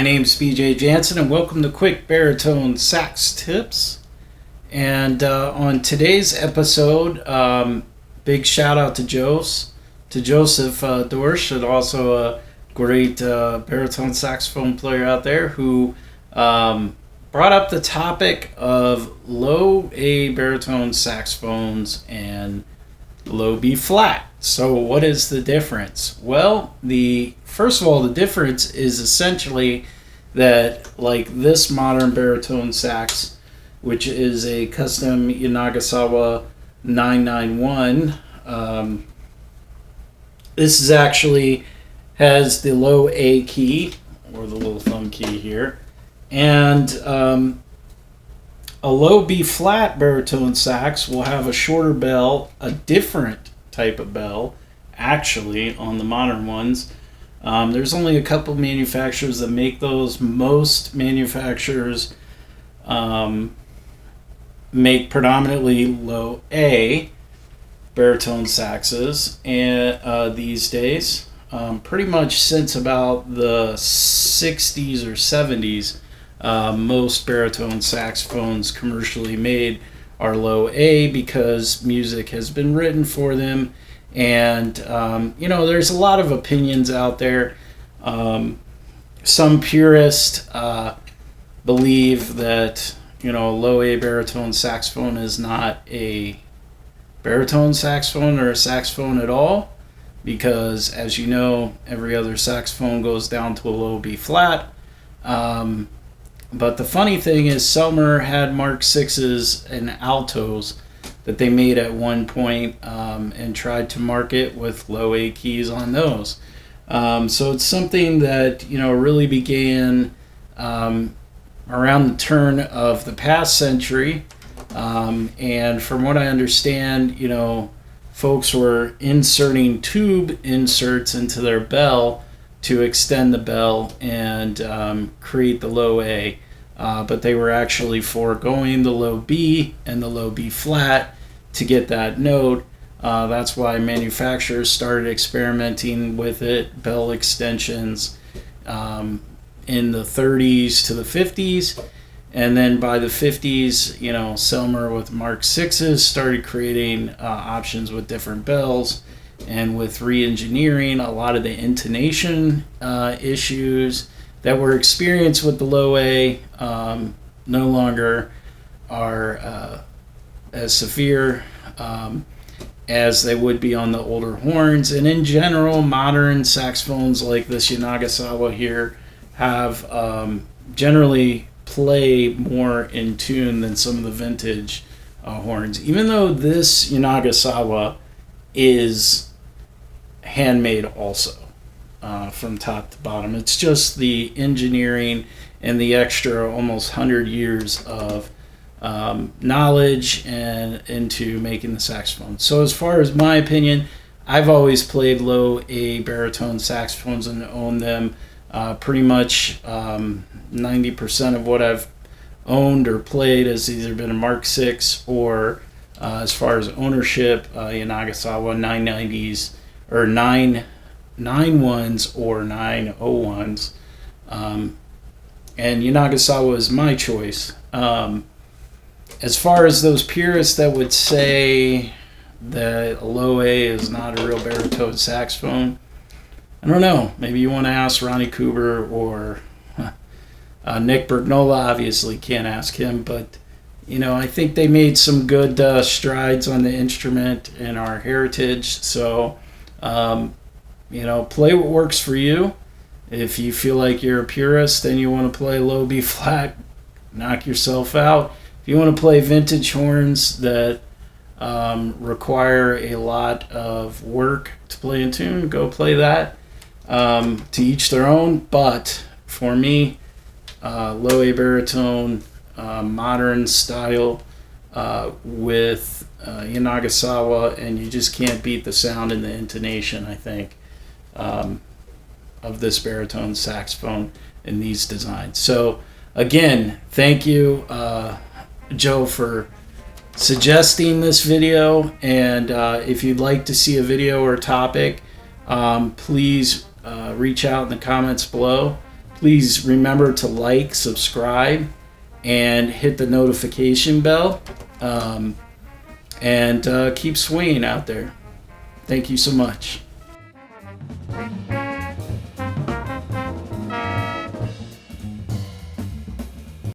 My name's BJ Jansen, and welcome to Quick Baritone Sax Tips. And on today's episode, big shout out to Joseph Dorsch, and also a great baritone saxophone player out there who brought up the topic of low A baritone saxophones and low B flat. So what is the difference? Well, first of all, the difference is essentially that, like this modern baritone sax, which is a custom Yanagasawa 991, this is actually has the low A key, or the little thumb key here, and a low B flat baritone sax will have a shorter bell, a different type of bell, actually, on the modern ones. There's only a couple manufacturers that make those. Most manufacturers make predominantly low A baritone saxes and these days. Pretty much since about the 60s or 70s, most baritone saxophones commercially made are low A because music has been written for them. And, there's a lot of opinions out there. Some purists believe that, low A baritone saxophone is not a baritone saxophone or a saxophone at all, because, as you know, every other saxophone goes down to a low B flat. But the funny thing is, Selmer had Mark 6s and altos that they made at one point and tried to market with low A keys on those. So it's something that, really began around the turn of the past century. And from what I understand, folks were inserting tube inserts into their bell to extend the bell and create the low A. But they were actually foregoing the low B and the low B flat to get that note. That's why manufacturers started experimenting with it, bell extensions, in the 30s to the 50s. And then by the 50s, Selmer with Mark 6s started creating options with different bells. And with re-engineering, a lot of the intonation issues that were experienced with the low A no longer are as severe as they would be on the older horns. And in general, modern saxophones like this Yanagasawa here have generally play more in tune than some of the vintage horns. Even though this Yanagasawa is handmade also, from top to bottom. It's just the engineering and the extra almost 100 years of knowledge and into making the saxophone. So as far as my opinion, I've always played low A baritone saxophones and owned them. Pretty much 90% of what I've owned or played has either been a Mark 6 or, as far as ownership, Yanagasawa 990s or 991s or 901s. And Yanagasawa is my choice. As far as those purists that would say that a low A is not a real baritone saxophone, I don't know. Maybe you want to ask Ronnie Cooper or Nick Bergnola. Obviously can't ask him, but I think they made some good strides on the instrument and our heritage. So play what works for you. If you feel like you're a purist and you want to play low B flat, knock yourself out. If you want to play vintage horns that require a lot of work to play in tune, go play that. To each their own, but for me, low A baritone, modern style with Yanagasawa, and you just can't beat the sound and the intonation, I think, of this baritone saxophone in these designs. So again, thank you, Joe, for suggesting this video. And if you'd like to see a video or topic, please reach out in the comments below. Please remember to like, subscribe, and hit the notification bell. And keep swinging out there. Thank you so much.